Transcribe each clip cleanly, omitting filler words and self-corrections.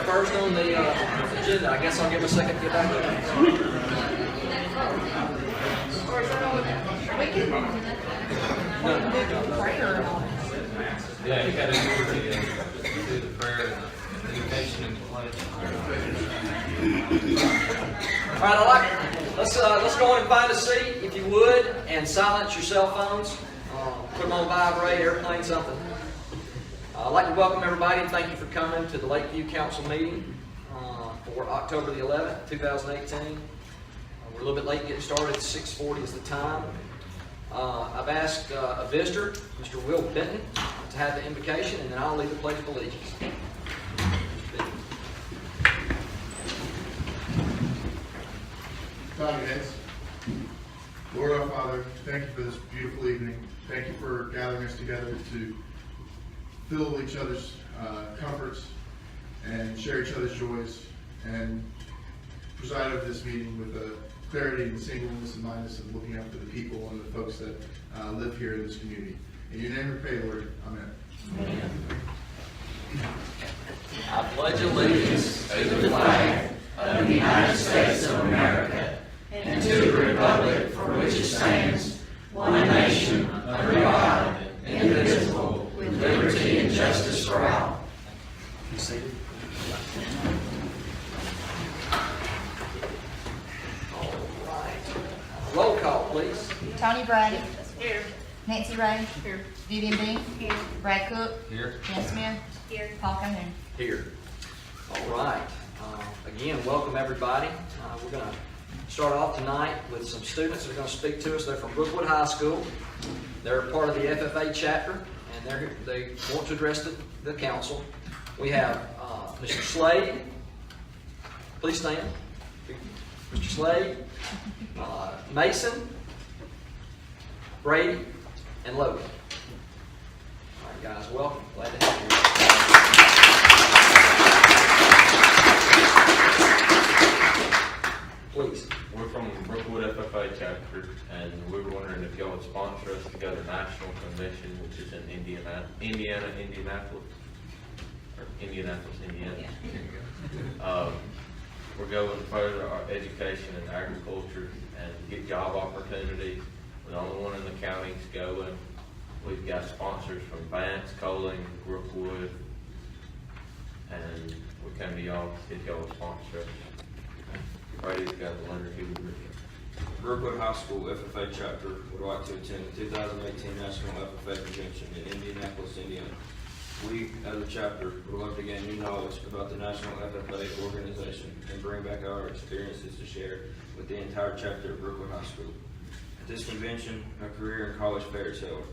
first on the agenda. I guess I'll give a second to get back there. Yeah, you got to do the prayer and the invocation and the pledge. All right, let's go on and find a seat, if you would, and silence your cell phones. Put them on vibrate, airplane, something. I'd like to welcome everybody and thank you for coming to the Lakeview Council meeting for October the 11th, 2018. We're a little bit late getting started. 6:40 is the time. I've asked a visitor, Mr. Will Benton, to have the invocation, and then I'll lead the Pledge of Allegiance. Bow your heads. Lord our Father, thank you for this beautiful evening. Thank you for gathering us together to fill each other's comforts and share each other's joys and preside over this meeting with a clarity and singleness and mindedness of looking after the people and the folks that live here in this community. In your name we pray, Lord. Amen. Amen. I pledge allegiance to the flag of the United States of America and to the republic for which it stands, one nation, under God, indivisible, with liberty and justice for all. Be seated. All right. Roll call, please. Tony Brady. Here. Nancy Ray. Here. Vivian Dean. Here. Brad Cook. Here. Jen Smith. Here. Paul Calhoun. Here. All right. Again, welcome everybody. We're going to start off tonight with some students that are going to speak to us. They're from Brookwood High School. They're part of the FFA chapter, and they want to address the council. We have Mr. Slade. Please stand. Mr. Slade, Mason, Brady, and Logan. All right, guys, welcome. Glad to have you. Please. We're from Brookwood FFA chapter, and we were wondering if y'all would sponsor us to go to National Convention, which is in Indianapolis. We're going to further our education in agriculture and get job opportunities. We're the only one in the county going. We've got sponsors from Vance, Coling, Brookwood, and we come to y'all if y'all will sponsor us. Brady's got the letter he would read. Brookwood High School FFA chapter would like to attend the 2018 National FFA Convention in Indianapolis, Indiana. We, as a chapter, would love to gain new knowledge about the National FFA organization and bring back our experiences to share with the entire chapter of Brookwood High School. At this convention, a career and college fair is held.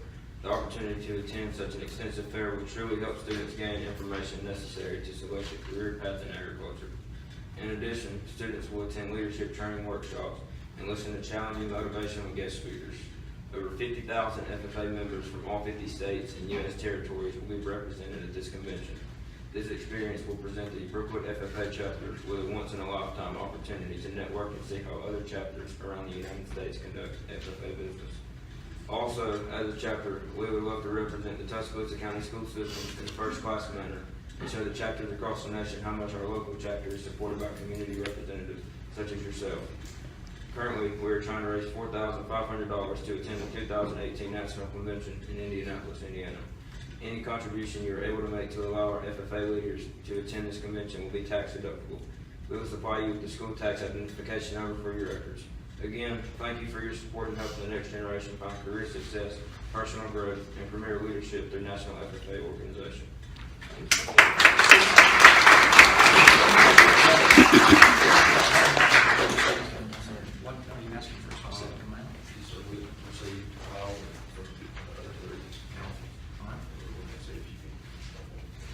The opportunity to attend such an extensive fair will truly help students gain information necessary to select a career path in agriculture. In addition, students will attend leadership training workshops and listen to challenging motivational guest speakers. Over 50,000 FFA members from all 50 states and U.S. territories will be represented at this convention. This experience will present the Brookwood FFA chapter with a once-in-a-lifetime opportunity to network and see how other chapters around the United States conduct FFA business. Also, as a chapter, we would love to represent the Tuscaloosa County school system in a first-class manner and show the chapters across the nation how much our local chapter is supported by community representatives such as yourself. Currently, we are trying to raise $4,500 to attend the 2018 National Convention in Indianapolis, Indiana. Any contribution you are able to make to allow our FFA leaders to attend this convention will be tax deductible. We will supply you with the school tax identification number for your records. Again, thank you for your support and helping the next generation find career success, personal growth, and premier leadership through National FFA organization. What are you asking for a specific amount? So we received all the other three. All right. Let's see if you can.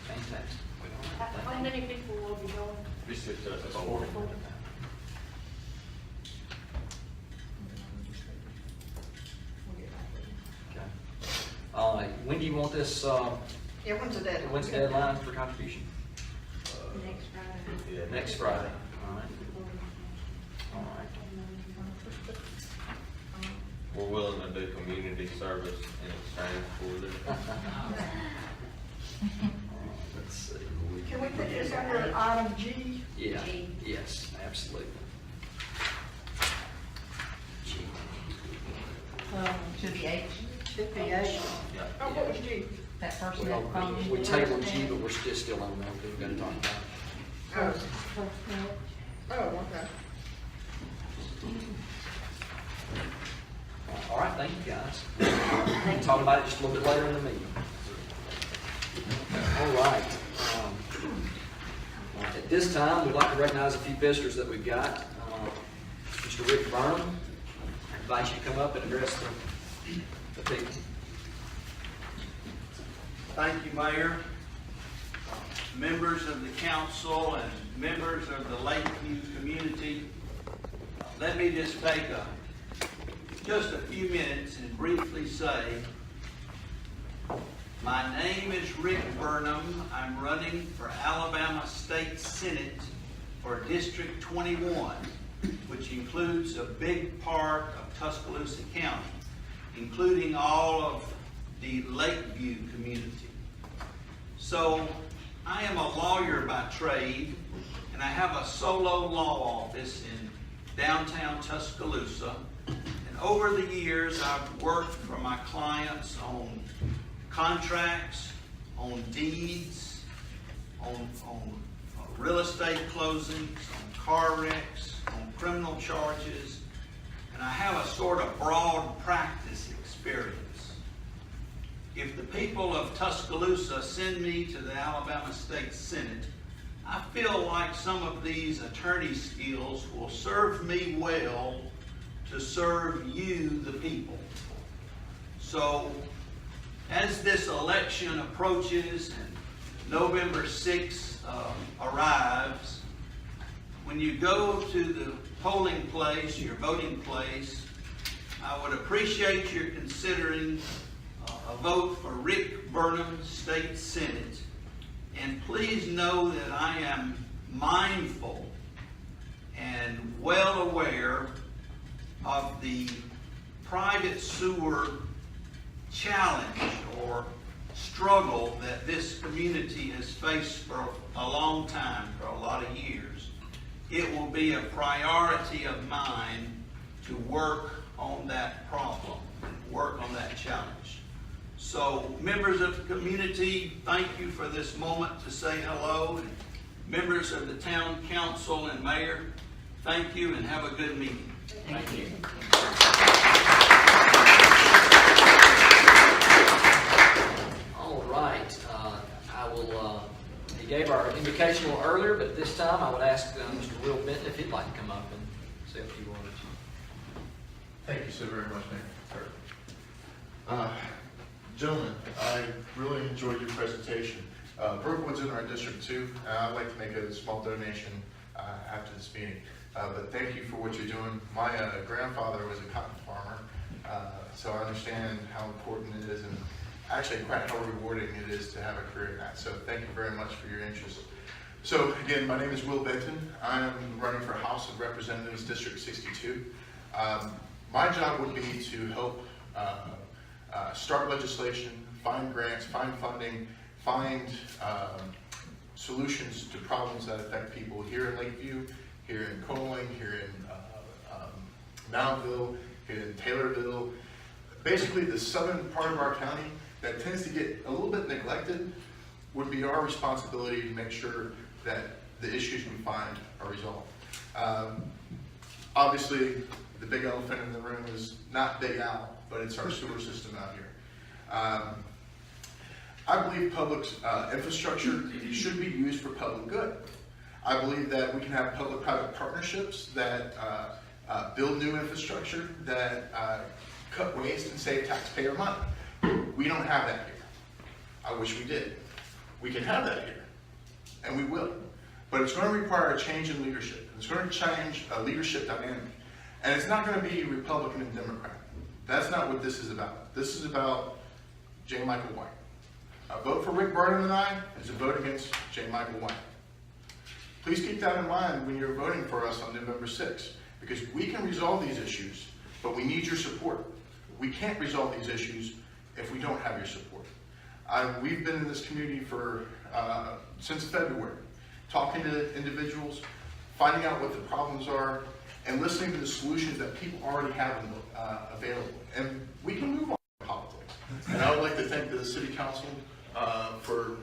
Fantastic. How many people will be going? This is just a whole. Okay. When do you want this? Yeah, when's the deadline? When's the deadline for contribution? Next Friday. Yeah, Next Friday. All right. All right. We're willing to do community service in exchange for this. Let's see. Can we put this under Brandon? Item G. Yeah, G. yes, absolutely. G. Should be H, Should be H. Yeah, Oh, what was G? that person We that don't- phone. We tabled G, but we're still on that, we're gonna talk about it. Oh, okay. All right, thank you, guys. We'll talk about it just a little bit later in the meeting. All right. At this time, we'd like to recognize a few visitors that we've got. Mr. Rick Burnham, I invite you to come up and address the people. Thank you, Mayor, members of the council, and members of the Lakeview community. Let me just take just a few minutes and briefly say, my name is Rick Burnham. I'm running for Alabama State Senate for District 21, which includes a big part of Tuscaloosa County, including all of the Lakeview community. So I am a lawyer by trade, and I have a solo law office in downtown Tuscaloosa. And over the years, I've worked for my clients on contracts, on deeds, on real estate closings, on car wrecks, on criminal charges, and I have a sort of broad practice experience. If the people of Tuscaloosa send me to the Alabama State Senate, I feel like some of these attorney skills will serve me well to serve you, the people. So, as this election approaches and November 6th arrives, when you go to the polling place, your voting place, I would appreciate your considering a vote for Rick Burnham, State Senate. And please know that I am mindful and well aware of the private sewer challenge or struggle that this community has faced for a long time, for a lot of years. It will be a priority of mine to work on that problem, work on that challenge. So, members of the community, thank you for this moment to say hello. And members of the town council and mayor, thank you and have a good meeting. Thank you. All right. I will, he gave our invocation a little earlier, but this time I would ask Mr. Will Benton if he'd like to come up and say a few words. Thank you so very much, Mayor. Gentlemen, I really enjoyed your presentation. Brookwood's in our district too, and I'd like to make a small donation after this meeting. But thank you for what you're doing. My grandfather was a cotton farmer, so I understand how important it is and actually quite how rewarding it is to have a career in that. So thank you very much for your interest. So again, my name is Will Benton. I am running for House of Representatives, District 62. My job would be to help start legislation, find grants, find funding, find solutions to problems that affect people here in Lakeview, here in Coaling, here in Mountville, here in Taylorville. Basically, the southern part of our county that tends to get a little bit neglected would be our responsibility to make sure that the issues we find are resolved. Obviously, the big elephant in the room is not Big Al, but it's our sewer system out here. I believe public infrastructure should be used for public good. I believe that we can have public-private partnerships that build new infrastructure, that cut waste and save taxpayer money. We don't have that here. I wish we did. We can have that here, and we will. But it's going to require a change in leadership. It's going to change a leadership dynamic. And it's not going to be Republican and Democrat. That's not what this is about. This is about J. Michael White. A vote for Rick Burnham and I is a vote against J. Michael White. Please keep that in mind when you're voting for us on November 6th, because we can resolve these issues, but we need your support. We can't resolve these issues if we don't have your support. We've been in this community for since February, talking to individuals, finding out what the problems are, and listening to the solutions that people already have available. And we can move on to politics. And I would like to thank the City Council for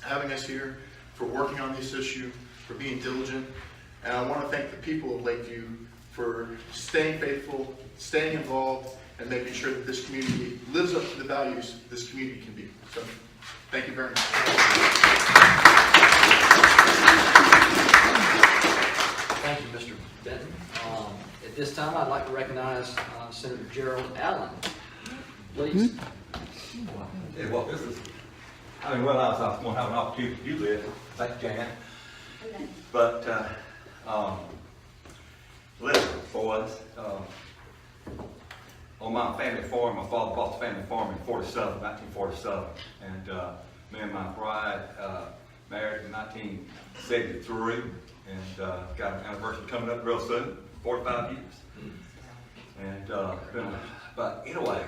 having us here, for working on this issue, for being diligent. And I want to thank the people of Lakeview for staying faithful, staying involved, and making sure that this community lives up to the values this community can be. So, thank you very much. Thank you, Mr. Benton. At this time, I'd like to recognize Senator Gerald Allen. Please. Yeah, well, this is, I didn't realize I was going to have an opportunity to do this. Thank you, Jan. But, listen, boys, on my family farm, my father bought the family farm in 1947. And me and my bride married in 1973. And got an anniversary coming up real soon, 45 years. And, but anyway,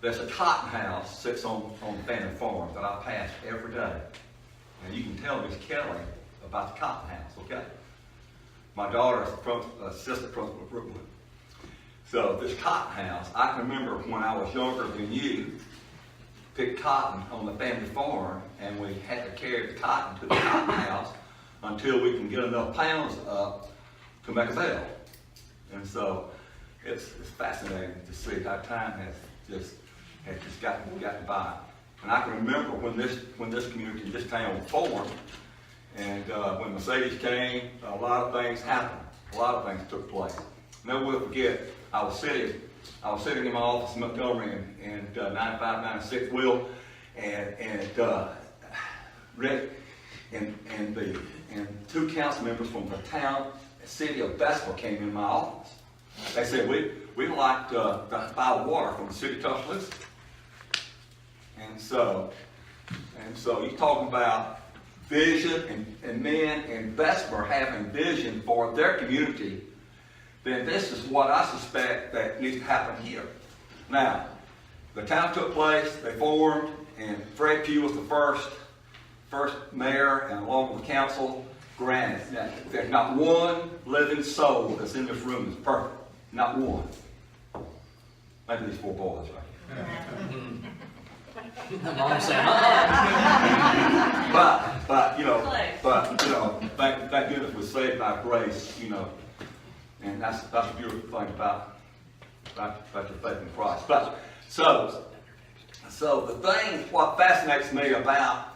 there's a cotton house sits on the family farm that I pass every day. And you can tell Miss Kelly about the cotton house, okay? My daughter's assistant principal of Brookwood. So this cotton house, I can remember when I was younger than you, picked cotton on the family farm, and we had to carry the cotton to the cotton house until we can get enough pounds up to make a bale. And so it's fascinating to see how time has just gotten by. And I can remember when this community, this town formed, and when Mercedes came, a lot of things happened. A lot of things took place. Never will forget, I was sitting in my office in Montgomery in 95, 96, Will, and Rick and two council members from the city of Bethel came in my office. They said, we'd like to buy water from the city of Tuscaloosa. And so you're talking about vision and men in Bessemer having vision for their community, then this is what I suspect that needs to happen here. Now, the town took place, they formed, and Fred Pugh was the first mayor, and along with the council, granted, there's not one living soul that's in this room that's perfect. Not one. Maybe these four boys right here. Mom said, thank goodness we're saved by grace, and that's a beautiful thing about your faith in Christ. But so the thing, what fascinates me about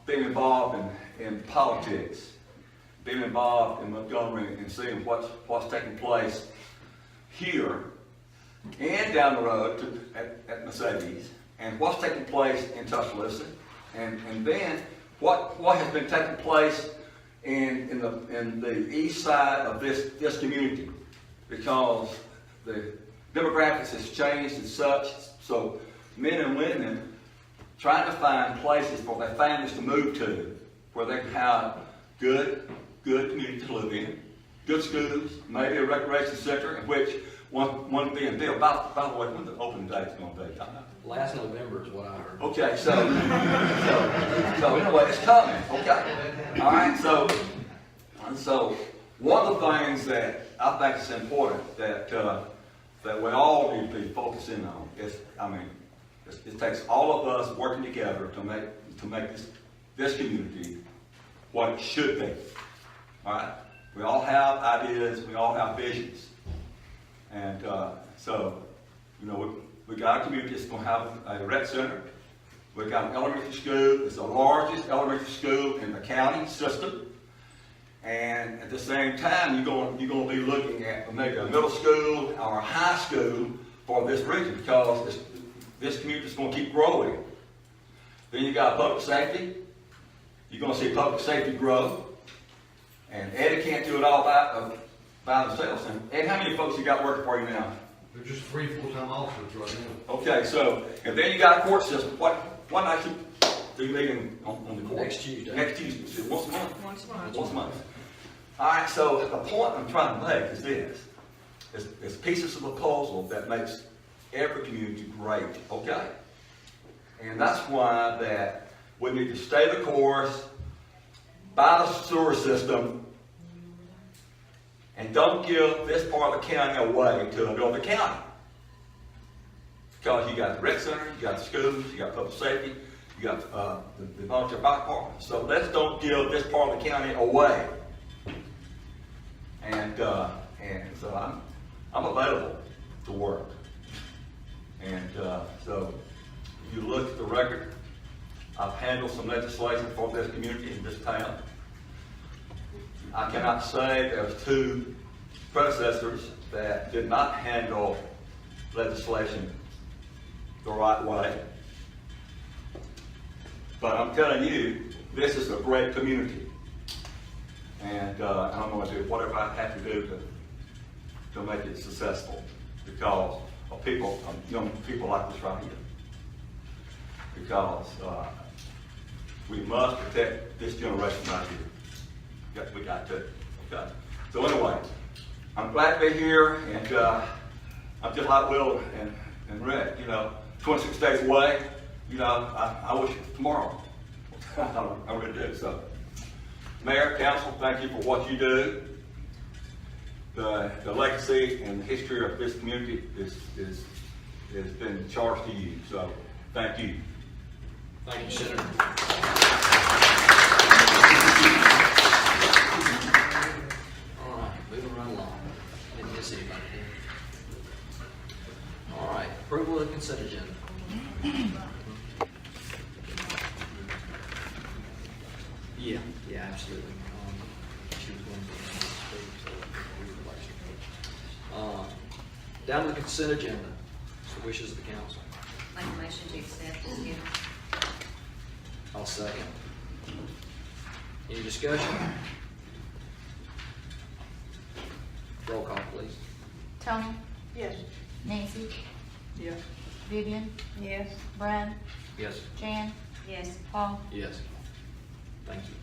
being involved in politics, being involved in Montgomery and seeing what's taking place here and down the road at Mercedes, and what's taking place in Tuscaloosa, and then what has been taking place in the east side of this community, because the demographics has changed and such, so men and women trying to find places for their families to move to, where they can have good community to live in, good schools, maybe a recreation center, in which one being built. By the way, when the opening date is going to be? last November is what I heard. Okay, so anyway, it's coming. Okay, all right. So one of the things that I think is important that we all need to be focusing on is, it takes all of us working together to make this community what it should be. All right, we all have ideas, we all have visions, and we got a community that's going to have a rec center. We've got an elementary school. It's the largest elementary school in the county system. And at the same time, you're going to be looking at maybe a middle school or a high school for this region, because this community is going to keep growing. Then you got public safety. You're going to see public safety grow. And Eddie can't do it all by themselves. And Ed, how many folks you got working for you now? There's just 3 full-time officers right now. Okay, and then you got a court system. What night do you meeting on the court? Next Tuesday. Next Tuesday. Once a month? Once a month. Once a month. All right, so the point I'm trying to make is this. It's pieces of the puzzle that makes every community great, okay? And that's why that we need to stay the course, buy the sewer system, and don't give this part of the county away to another county. Because you got the rec center, you got the schools, you got public safety, you got the volunteer fire department. So let's don't give this part of the county away. And so I'm available to work. And so if you look at the record, I've handled some legislation for this community in this town. I cannot say there's two predecessors that did not handle legislation the right way. But I'm telling you, this is a great community. And I'm going to do whatever I have to do to make it successful because of people, young people like this right here. Because we must protect this generation right here. We got to. Okay. So anyway, I'm glad to be here, and I'm just like Will and Red. 26 days away. I wish it was tomorrow. I really do. So, Mayor, Council, thank you for what you do. The legacy and the history of this community has been charged to you. So, thank you. Thank you, Senator. All right, moving right along. Didn't miss anybody here. All right, approval of the consent agenda. Yeah, absolutely. She was going to speak, so we would like to. Down to the consent agenda. It's the wishes of the council. Make a motion to accept as given. I'll second. Any discussion? Roll call, please. Tony, Yes. Nancy, Yes. Vivian, Yes. Brad, Yes. Jan. Yes. Paul. Yes. Thank you.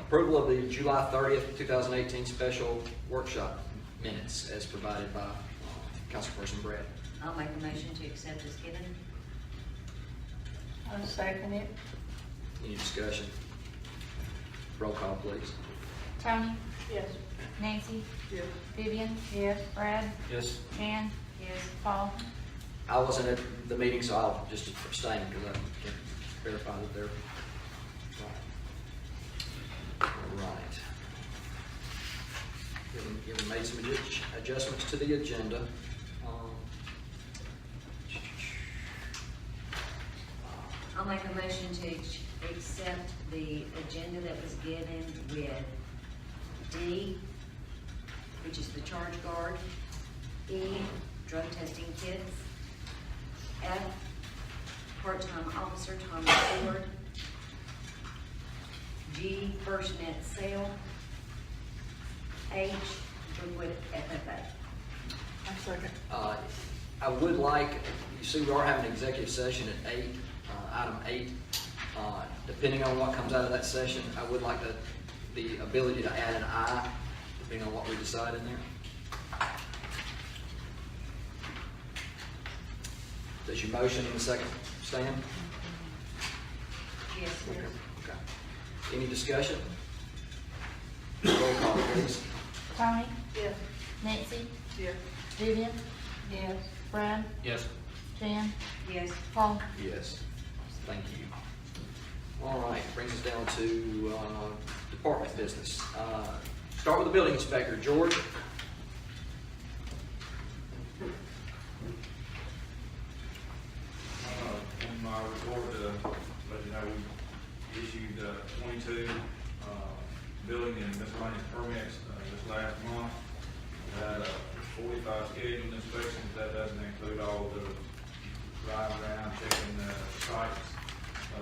Approval of the July 30th, 2018 special workshop minutes as provided by Councilperson Brad. I'll make a motion to accept as given. I'll second it. Any discussion? Roll call, please. Tony, Yes. Nancy, Yes. Vivian. Yes. Brad, Yes. Jan. Yes. Paul. I wasn't at the meeting, so I'll just abstain because I can't verify that they're right. All right. Given made some adjustments to the agenda. I'll make a motion to accept the agenda that was given with D, which is the charge guard, E, drug testing kits, F, part-time officer Thomas Ford, G, first net sale, H, Brookwood FFA. I'll second. I would like, you see we are having an executive session at 8, item 8. Depending on what comes out of that session, I would like the ability to add an I, depending on what we decide in there. Does your motion in the second stand? Yes. Okay. Any discussion? Roll call, please. Tony, Yes. Nancy, Yes. Vivian, Yes. Brad, Yes. Jan. Yes. Paul. Yes. Thank you. All right, brings us down to department business. Start with the building inspector, George. In my report, let you know, we issued 22 building and miscellaneous permits this last month. We had 45 scheduled inspections. That doesn't include all the driving around, checking the sites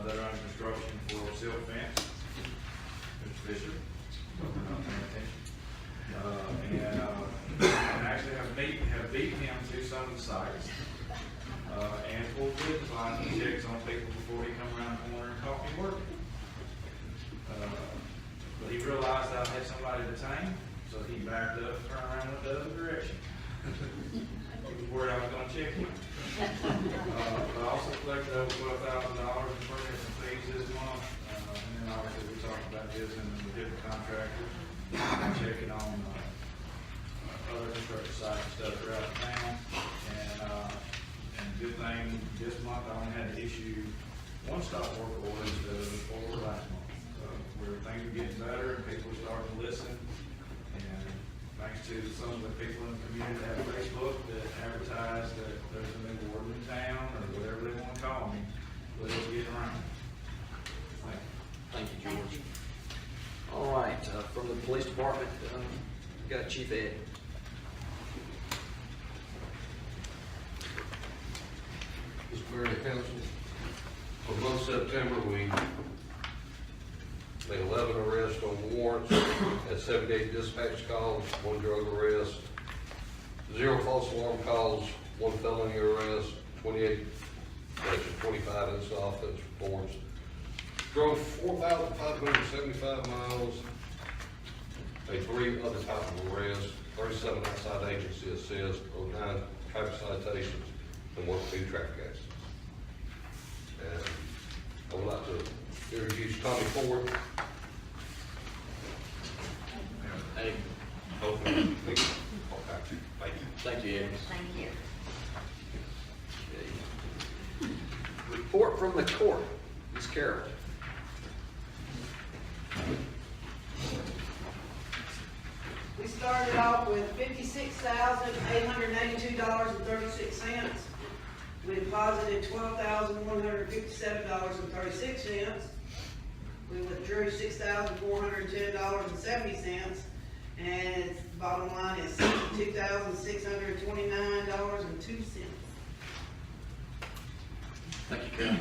that are under construction for silt fence. Mr. Fisher, paying attention. And actually have beaten him to some of the sites. And pulled witness lines and checks on people before he come around the corner and caught me working. But he realized I had somebody detained, so he backed up, turned around, and went the other direction. He was worried I was gonna check him. But I also collected over $12,000 in permits and fees this month, and then obviously we talked about checking on, other construction sites and stuff throughout the town. And good thing, this month I only had to issue one stop work order instead of the 4 last month. Where things are getting better and people are starting to listen. And thanks to some of the people in the community that have Facebook that advertise that there's a new warden in town or whatever they want to call me, but it's getting around. Thank you. Thank you, George. All right, from the police department, we got Chief Ed. Mr. Mayor and Council, for the month of September, we made 11 arrests on warrants, had 78 dispatch calls, 1 drug arrest, 0 false alarm calls, 1 felony arrest, 25 instant offense reports, drove 4,575 miles, made 3 other type of arrests, 37 outside agency assists, 9 traffic citations, and 1 2 traffic accidents. And I would like to introduce Tommy Ford. Hey, Hopefully, thank you. thank you, Ed. Thank you. Okay. Report from the court, Ms. Carroll. We started off with $56,882.36. We deposited $12,157.36. We withdrew $6,410.70, and bottom line is $62,629.02. Thank you, Carol.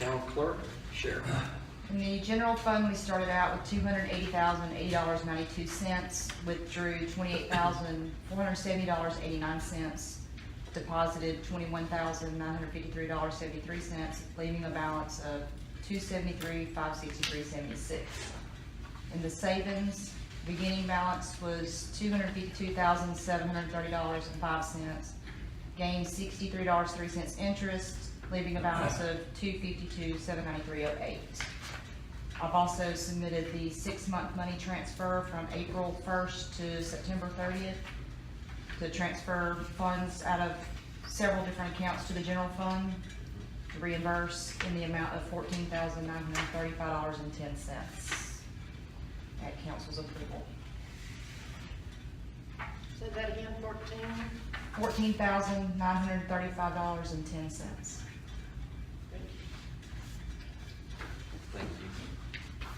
Town clerk, Sheriff. In the general fund, we started out with $280,080.92, withdrew $28,470.89, deposited $21,953.73, leaving a balance of $273,563.76. In the savings, beginning balance was $252,730.05, gained $63.03 interest, leaving a balance of $252,793.08. I've also submitted the 6-month money transfer from April 1st to September 30th to transfer funds out of several different accounts to the general fund to reimburse in the amount of $14,935.10 at council's approval. Say that again, $14,935.10. Thank you.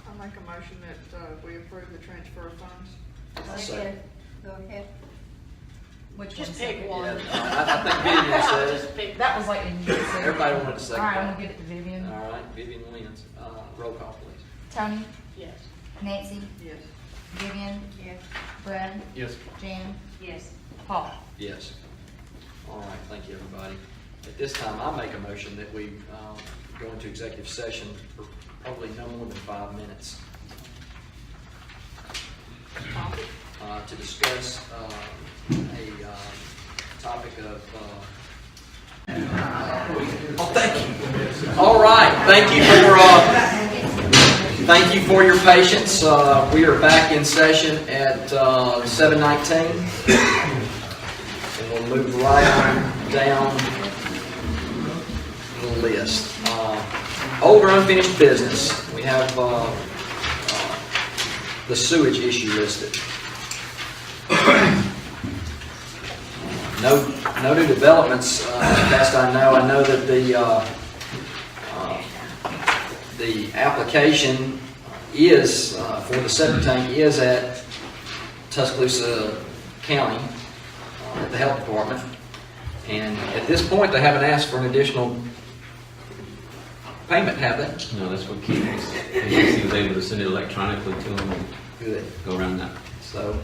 I'll make a motion that we approve the transfer of funds. I'll second. Go ahead. Which Just one's pick second? one. Yeah, I think Vivian says. That was like in unison. Everybody wanted a second. All right, I'm gonna give it to Vivian. All right, Vivian wins. Roll call, please. Tony, Yes. Nancy, Yes. Vivian, Yes. Brad, Yes. Jan, Yes. Paul. Yes. All right, thank you, everybody. At this time, I make a motion that we go into executive session for probably no more than 5 minutes to discuss a topic of. Oh, thank you. All right, thank you for your patience. We are back in session at 7:19. And we'll move right on down the list. Old or unfinished business. We have the sewage issue listed. No new developments, as best I know. I know that the application is for the septic tank is at Tuscaloosa County at the health department, and at this point they haven't asked for an additional payment, have they? No, that's what Keith was. He was able to send it electronically to them and Good. go around that. So,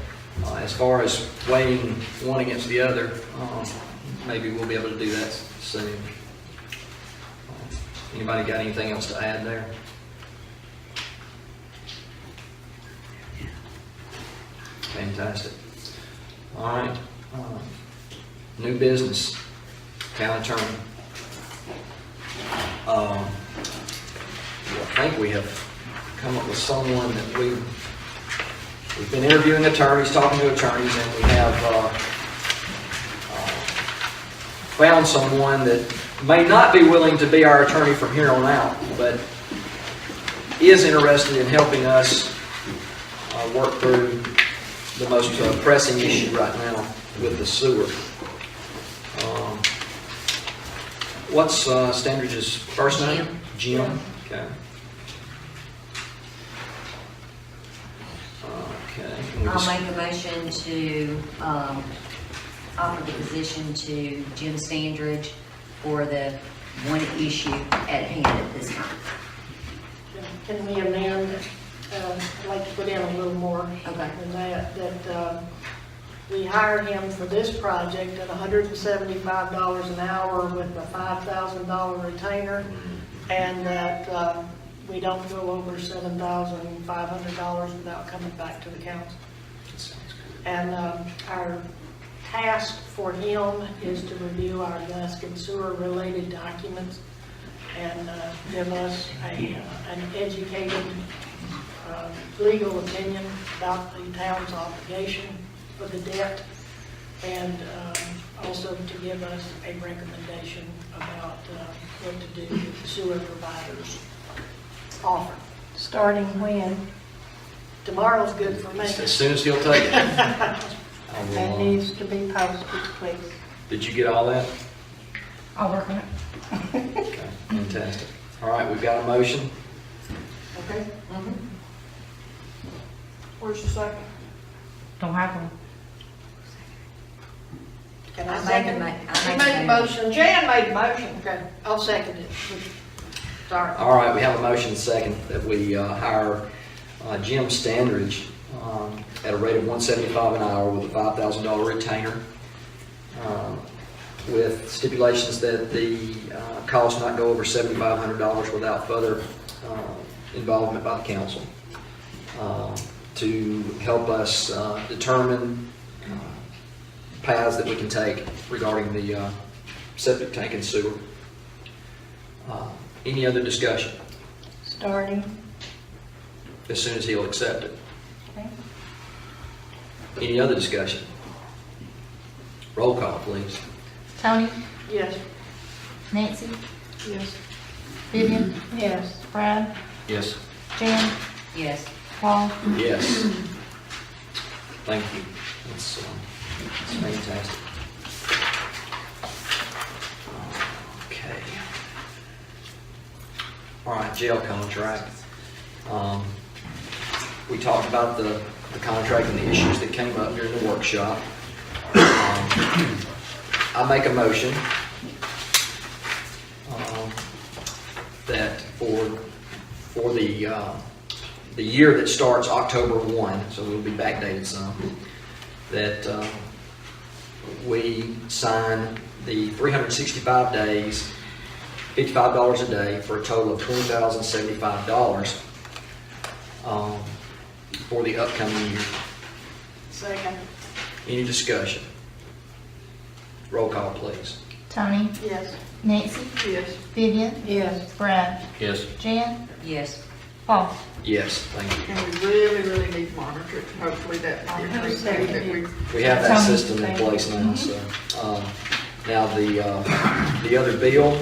as far as weighing one against the other, maybe we'll be able to do that soon. Anybody got anything else to add there? Fantastic. All right. New business. Town attorney. I think we have come up with someone that we've been interviewing attorneys, talking to attorneys, and we have found someone that may not be willing to be our attorney from here on out, but is interested in helping us work through the most pressing issue right now with the sewer. What's Standridge's first name? Jim. Okay. Okay. And we I'll just- make a motion to, offer the position to Jim Standridge for the one issue at hand at this time. Can we amend, I'd like to put in a little more Okay. than that, we hired him for this project at $175 an hour with a $5,000 retainer, and that we don't go over $7,500 without coming back to the council. And our task for him is to review our dusk and sewer related documents and give us an educated legal opinion about the town's obligation for the debt, and also to give us a recommendation about what to do with the sewer providers offer. Starting when? Tomorrow's good for me. As soon as he'll take it. I will, That needs to be posted, please. did you get all that? I'll work on it. Okay, fantastic. All right, we've got a motion. Okay? Where's the second? Don't have one. Can I I made second? the mo- I You made made the the motion, Jan made the motion, okay, I'll second it. Sorry. All right, we have a motion second that we hire Jim Standridge at a rate of $175 an hour with a $5,000 retainer, with stipulations that the cost not go over $7,500 without further involvement by the council, to help us determine paths that we can take regarding the septic tank and sewer. Any other discussion? Starting, As soon as he'll accept it. okay. Any other discussion? Roll call, please. Tony, Yes. Nancy, Yes. Vivian, Yes. Brad, Yes. Jan, Yes. Paul. Yes. Thank you. That's fantastic. Okay. All right, jail contract. We talked about the contract and the issues that came up during the workshop. I make a motion that for the year that starts October 1, so we'll be backdated some, that we sign the 365 days, $55 a day, for a total of $20,075 for the upcoming year. Second. Any discussion? Roll call, please. Tony, Yes. Nancy, Yes. Vivian, Yes. Brad, Yes. Jan, Yes. Paul. Yes, thank you. And we really, really need to monitor it, hopefully that I'll increase post that that. we. We have that Tony, system in place now, so. Now, the other bill,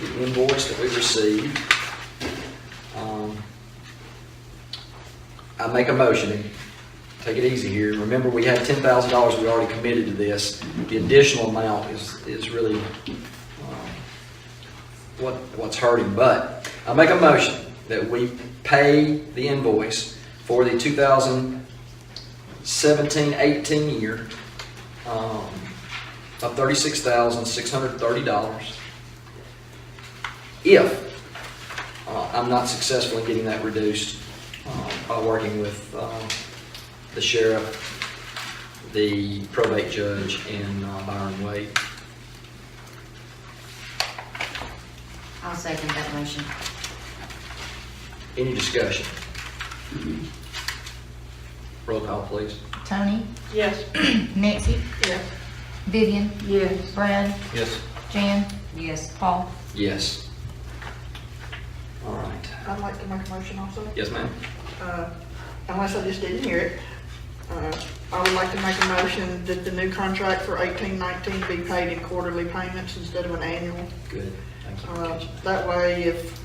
the invoice that we received, I make a motion, and take it easy here. Remember, we had $10,000 we already committed to this. The additional amount is really what's hurting, but I make a motion that we pay the invoice for the 2017-18 year of $36,630 if I'm not successful in getting that reduced by working with the sheriff, the probate judge, and Byron Wade. I'll second that motion. Any discussion? Roll call, please. Tony, Yes. Nancy, Yes. Vivian, Yes. Brad, Yes. Jan, Yes. Paul. Yes. All right. I'd like to make a motion also. Yes, ma'am? Unless I just didn't hear it. I would like to make a motion that the new contract for 18-19 be paid in quarterly payments instead of an annual. Good. Thank you for catching That way, if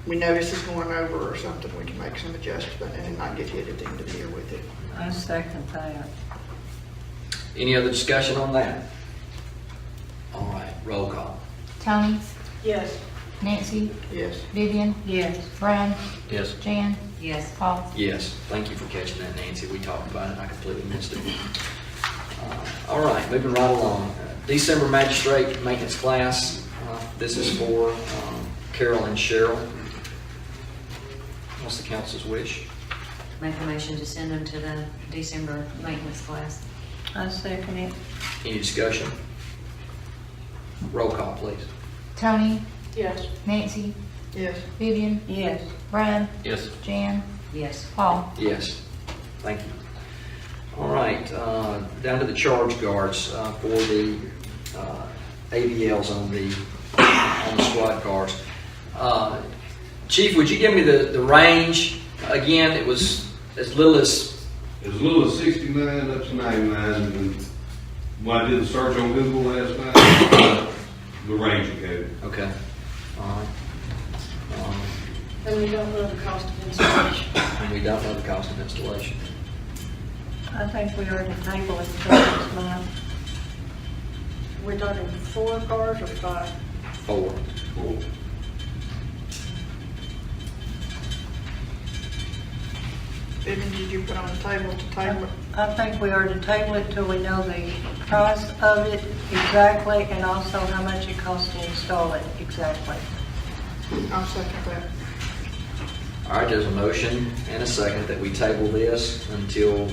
we notice it's going over or something, we can make some adjustment and not get hit at the end of the year with it. I second that. Any other discussion on that? All right, roll call. Tony, Yes. Nancy, Yes. Vivian, Yes. Brad, Yes. Jan, Yes. Paul. Yes, thank you for catching that, Nancy. We talked about it, and I completely missed it. All right, moving right along. December magistrate maintenance class. This is for Carol and Cheryl. What's the council's wish? Make a motion to send them to the December maintenance class. I second it. Any discussion? Roll call, please. Tony, Yes. Nancy, Yes. Vivian, Yes. Brad, Yes. Jan, Yes. Paul? Yes. Thank you. All right, down to the charge guards for the ABLs on the squad cars. Chief, would you give me the range? Again, it was as little as, 69 up to 99, and when I did the search on Google last night, the range it gave. okay. All right. And we don't know the cost of installation. And we don't know the cost of installation. I think we are to table it until next month. We're talking 4 cars or 5? 4. Cool. Vivian, did you put on the table to table it? I think we are to table it till we know the price of it exactly and also how much it costs to install it exactly. I'll second that. All right, there's a motion and a second that we table this until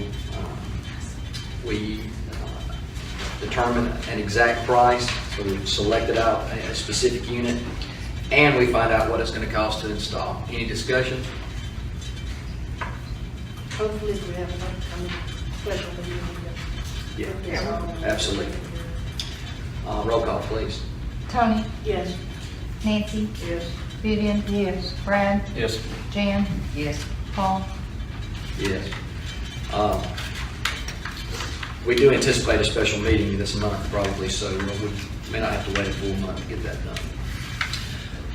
we determine an exact price. So we've selected out a specific unit and we find out what it's going to cost to install. Any discussion? Hopefully if we have enough, special meeting. Yeah, absolutely. Roll call, please. Tony, Yes. Nancy, Yes. Vivian, Yes. Brad, Yes. Jan, Yes. Paul. Yes. We do anticipate a special meeting this month probably, so we may not have to wait a full month to get that done.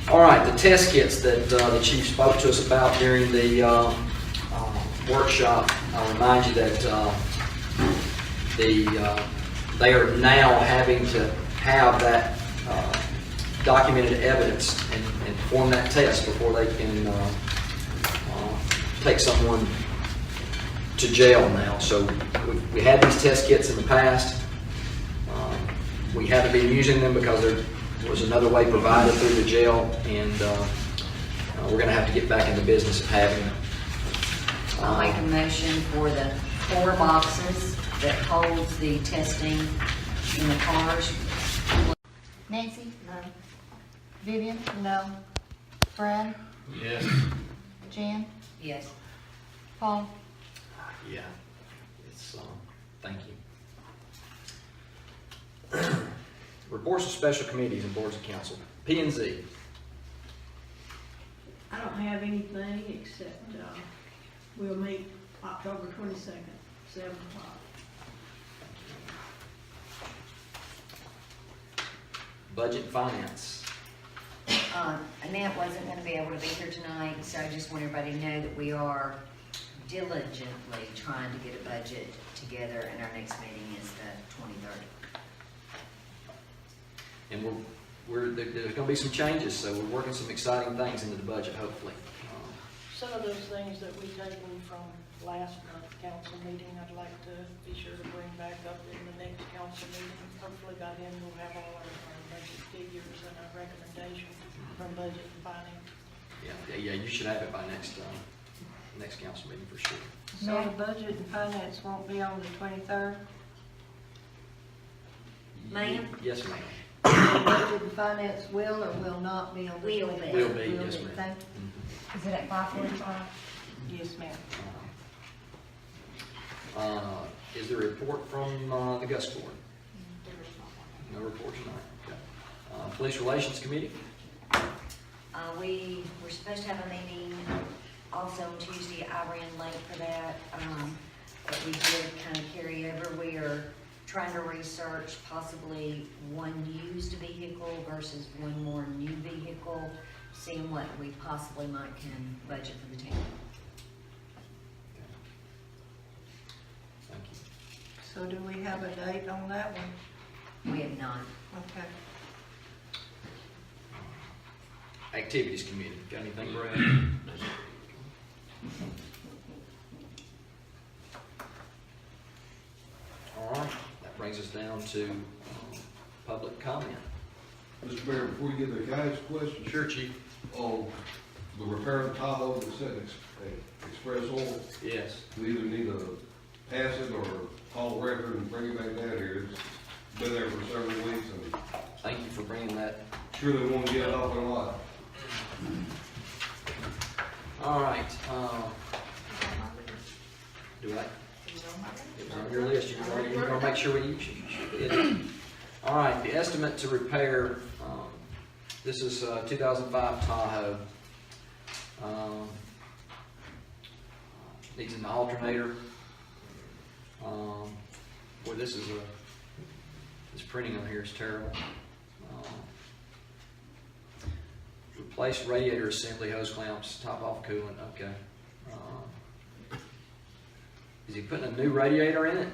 All right, the test kits that the chief spoke to us about during the workshop, I'll remind you that they are now having to have that documented evidence and perform that test before they can take someone to jail now. So we had these test kits in the past. We haven't been using them because there was another way provided through the jail, and we're going to have to get back in the business of having them. I'll make a motion for the 4 boxes that holds the testing in the cars. Nancy, No. Vivian, No. Brad, Yes. Jan, Yes. Paul. Yeah, it's, thank you. Reports of special committees and boards of council. P&Z. I don't have anything except, we'll meet October 22nd, 7 o'clock. Budget and finance. Annette wasn't gonna be able to be here tonight, so I just want everybody to know that we are diligently trying to get a budget together, and our next meeting is the 23rd. And there's going to be some changes, so we're working some exciting things into the budget, hopefully. Some of those things that we tabled from last month's council meeting, I'd like to be sure to bring back up in the next council meeting. Hopefully by then we'll have all our budget figures and our recommendations from budget and finance. Yeah, you should have it by next council meeting for sure. So the budget and finance won't be on the 23rd? Ma'am? Yes, ma'am. The budget and finance will or will not be on the 23rd? Will be. Will be, yes, ma'am. Thank Is it at 5:45? you. Yes, ma'am. Is there a report from the Gus Board? No report tonight. Okay. Police Relations Committee? We were supposed to have a meeting also on Tuesday. I ran late for that, but we did kind of carry over. We are trying to research possibly one used vehicle versus one more new vehicle, seeing what we possibly might can budget for the town. Thank you. So do we have a date on that one? We have not. Okay. Activities committee, got anything, Brad? All right, that brings us down to public comment. Mr. Mayor, before you get there, can I ask a question? Sure, Chief. On the repair of the Tahoe that's set in Express Oil, Yes. we either need to pass it or haul a record and bring it back down here. It's been there for several weeks and Thank you for bringing that. sure they won't get it off their lot. All right, do I? It was on your list, you're gonna make sure we hit it. All right, the estimate to repair, this is 2005 Tahoe. Needs an alternator. Boy, this printing on here is terrible. Replace radiator assembly, hose clamps, top off coolant, okay. Is he putting a new radiator in it?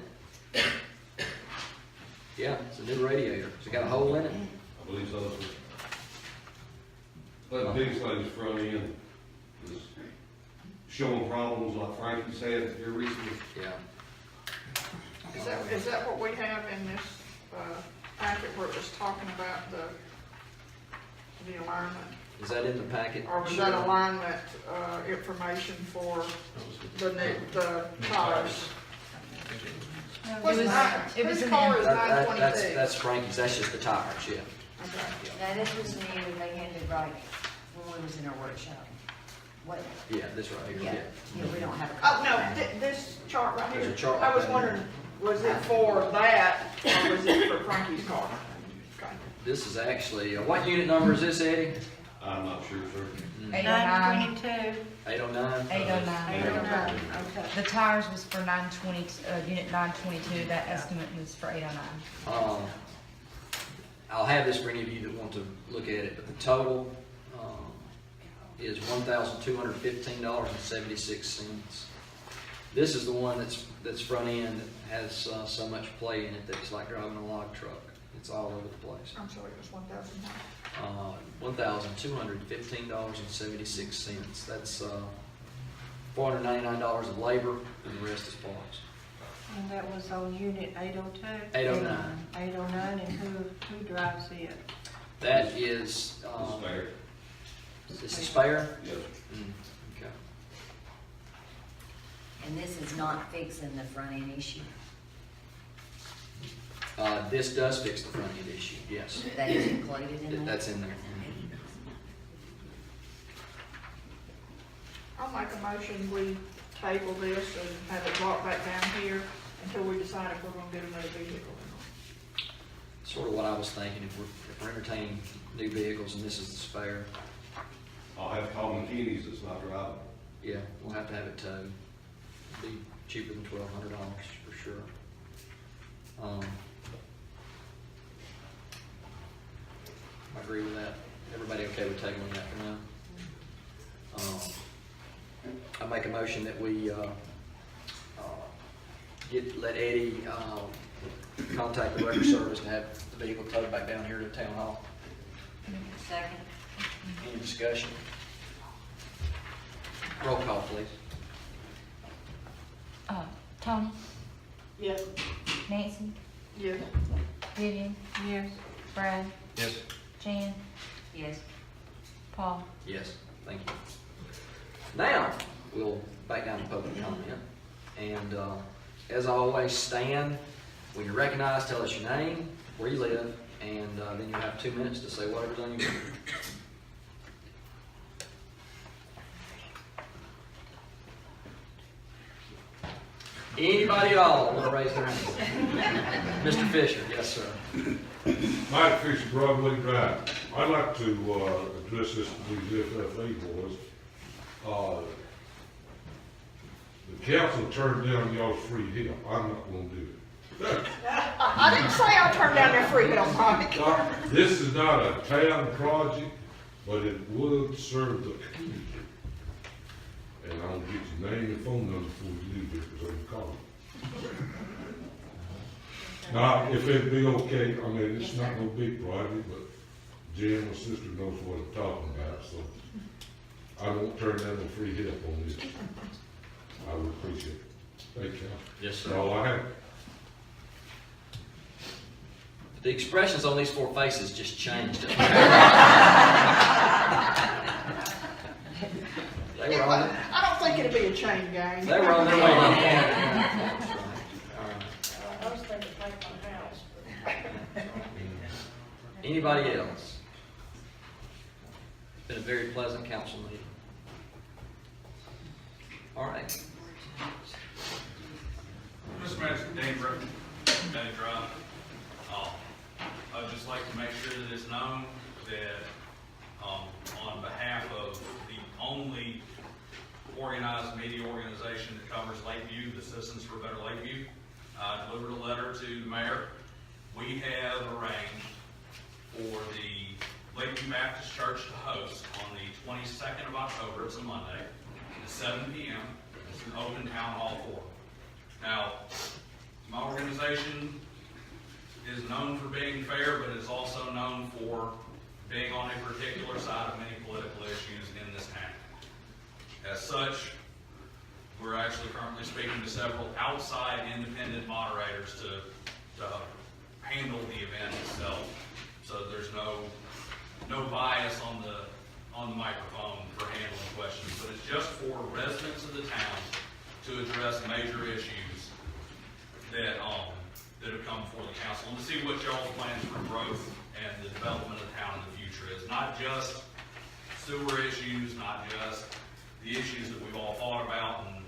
Yeah, it's a new radiator. Has it got a hole in it? I believe so. But the biggest thing is front end is showing problems like Frankie's had here recently. Yeah. Is that what we have in this, packet where it was talking about the alignment? Is that in the packet? Or was that alignment, information for the tires? It was in Whose the car is info. 922? That's Frankie's, that's just the tires, yeah. Okay. Now, this was new, they handed right when we was in our workshop. What, Yeah, this right here, yeah, yeah. yeah, we don't have a Oh, copy. no, this chart right here. There's a chart I was right there. wondering, was it for that, or was it for Frankie's car? Okay. This is actually, what unit number is this, Eddie? I'm not sure, sir. 809, 922. 809? 809. Okay. The tires was for 920, unit 922, that estimate was for 809. I'll have this for any of you that want to look at it, but the total is $1,215.76. This is the one that's front end that has so much play in it that it's like driving a log truck. It's all over the place. I'm sorry, it was 1,000. $1,215.76. That's $499 of labor, and the rest is parts. And that was on unit 802? 809. 809, and who drives it? That is, Spare. this is spare? Yes. Okay. And this is not fixing the front end issue. This does fix the front end issue, yes. That is included in that? That's in there. I'll make a motion, we table this and have it brought back down here until we decide if we're gonna get another vehicle or Sort of what I was thinking, if we're entertaining new vehicles and this is the spare, I'll have to call McKinney's, it's not driving. yeah, we'll have to have it towed. It'd be cheaper than $1,200 for sure. I agree with that. Everybody okay with tabling that for now? I make a motion that we let Eddie contact the record service to have the vehicle towed back down here to town hall. Second. Any discussion? Roll call, please. Tony, Yes. Nancy, Yes. Vivian, Yes. Brad, Yes. Jan, Yes. Paul. Yes, thank you. Now, we'll back down to public comment. And as always, stand. When you're recognized, tell us your name, where you live, and then you have 2 minutes to say whatever's on your mind. Anybody at all want to raise their hand? Mr. Fisher, yes, sir. Mike Fisher, Broadway Drive. I'd like to, address this to these FFA boys. The council turned down y'all's free help. I'm not gonna do it. I didn't say I turned down their free help, Mike. This is not a town project, but it would serve the community. And I'll get your name and phone number before you leave here, because I'm calling. Now, if it'd be okay, I mean, it's not no big project, but Jen, my sister, knows what I'm talking about, so I won't turn down no free help on this. I would appreciate it. Thank you. Yes, sir. That's all I have. The expressions on these four faces just changed. They were on, I don't think it'd be a chain gang. they were on their way down. I was thinking paint my house, but. Anybody else? It's been a very pleasant council meeting. All right. Mr. Manager, Dan Griffin, County Drive. I'd just like to make sure that it's known that, on behalf of the only organized media organization that covers Lakeview, the Citizens for Better Lakeview, I delivered a letter to the mayor. We have arranged for the Lakeview Baptist Church to host on the 22nd of October, it's a Monday, at 7 p.m. It's an open town hall forum. Now, my organization is known for being fair, but is also known for being on a particular side of many political issues in this town. As such, we're actually currently speaking to several outside independent moderators to handle the event itself. So there's no bias on the microphone for handling questions, but it's just for residents of the town to address major issues that have come before the council, and to see what y'all's plans for growth and the development of the town in the future is. Not just sewer issues, not just the issues that we've all thought about and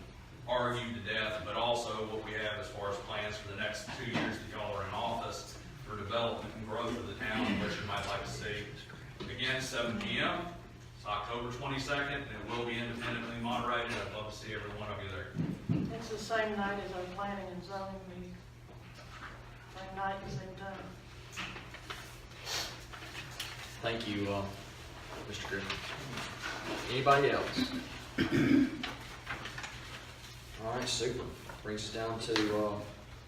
argued to death, but also what we have as far as plans for the next 2 years that y'all are in office for development and growth of the town, and what you might like to see. Again, 7 p.m. It's October 22nd, and it will be independently moderated. I'd love to see every one of you there. It's the same night as our planning and zoning meeting. Same night, same time. Thank you, Mr. Griffin. Anybody else? All right, super. Brings us down to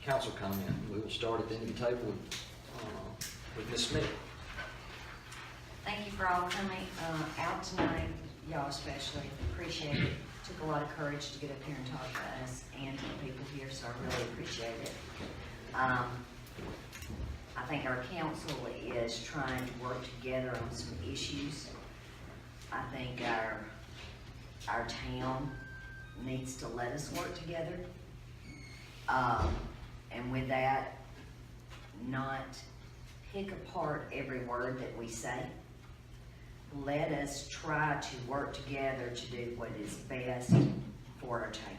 council comment. We will start at the end of the table with Ms. Smith. Thank you for all coming out tonight, y'all especially. Appreciate it. Took a lot of courage to get up here and talk to us and to the people here, so I really appreciate it. I think our council is trying to work together on some issues. I think our town needs to let us work together. And with that, not pick apart every word that we say. Let us try to work together to do what is best for our town.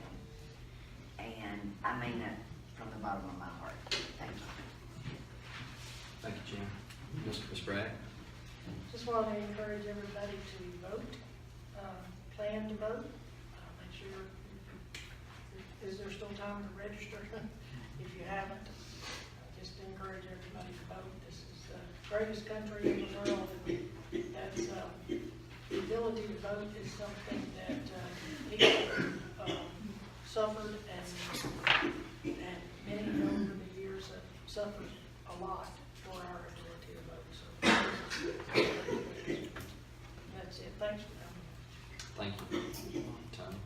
And I mean that from the bottom of my heart. Thank you. Thank you, Jim. Ms. Bragg. Just want to encourage everybody to vote, plan to vote. Make sure, is there still time to register? If you haven't, just encourage everybody to vote. This is the greatest country in the world. That's, the ability to vote is something that people suffered and many over the years have suffered a lot for our ability to vote. So that's it. Thanks for coming. Thank you, Tony.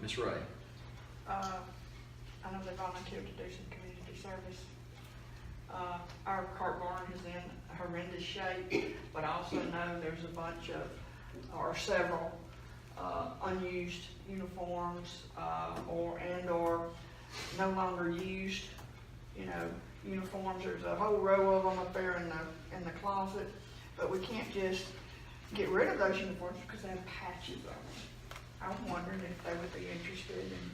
Ms. Ray. I know they volunteered to do some community service. Our cart barn is in horrendous shape, but I also know there's a bunch of, or several, unused uniforms, or no longer used, uniforms. There's a whole row of them up there in the closet, but we can't just get rid of those uniforms because they have patches on them. I'm wondering if they would be interested in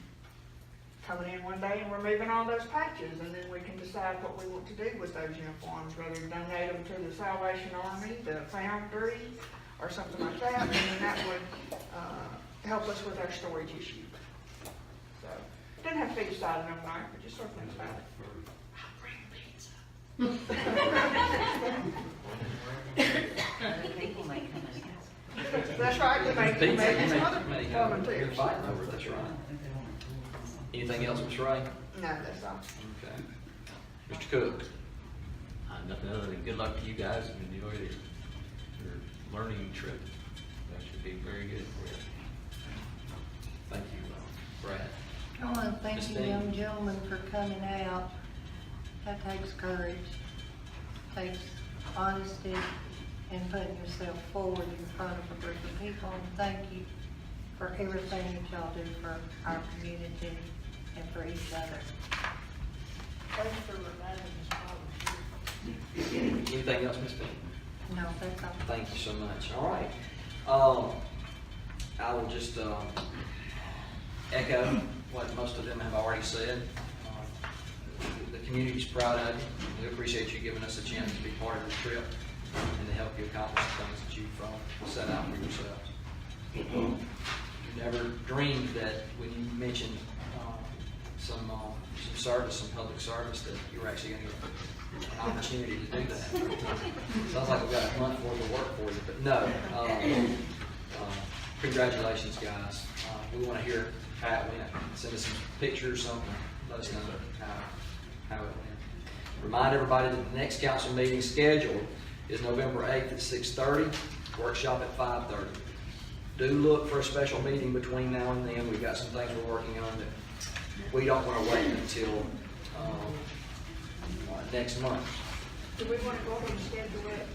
coming in one day and removing all those patches, and then we can decide what we want to do with those uniforms, whether donate them to the Salvation Army, the Foundry, or something like that, and then that would, help us with our storage issue. So, it doesn't have to be decided overnight, but just sort of think about it. Other people may come and ask. That's right, we may, Pete, maybe you some may- other you may have volunteers. been fighting over it, that's right. Anything else, Ms. Ray? No, that's all. Okay. Mr. Cook? Nothing other than good luck to you guys and enjoy your learning trip. That should be very good for you. Thank you, Brad. I want to Ms. thank you Dean. young gentlemen for coming out. That takes courage, takes honesty, and putting yourself forward in front of a group of people. And thank you for everything that y'all do for our community and for each other. Thanks for reminding us all. Anything else, Ms. Dean? No, that's all. Thank you so much. All right. I will just echo what most of them have already said. The community's proud of you. We appreciate you giving us a chance to be part of this trip and to help you accomplish the things that you've set out for yourselves. You never dreamed that when you mentioned some service, some public service, that you were actually going to get an opportunity to do that. Sounds like we've got a month worth of work for you, but no. Congratulations, guys. We want to hear how it went. Send us some pictures, something. Let us know how it went. Remind everybody that the next council meeting scheduled is November 8th at 6:30, workshop at 5:30. Do look for a special meeting between now and then. We've got some things we're working on that we don't want to wait until next month. Do we want to go ahead and schedule it,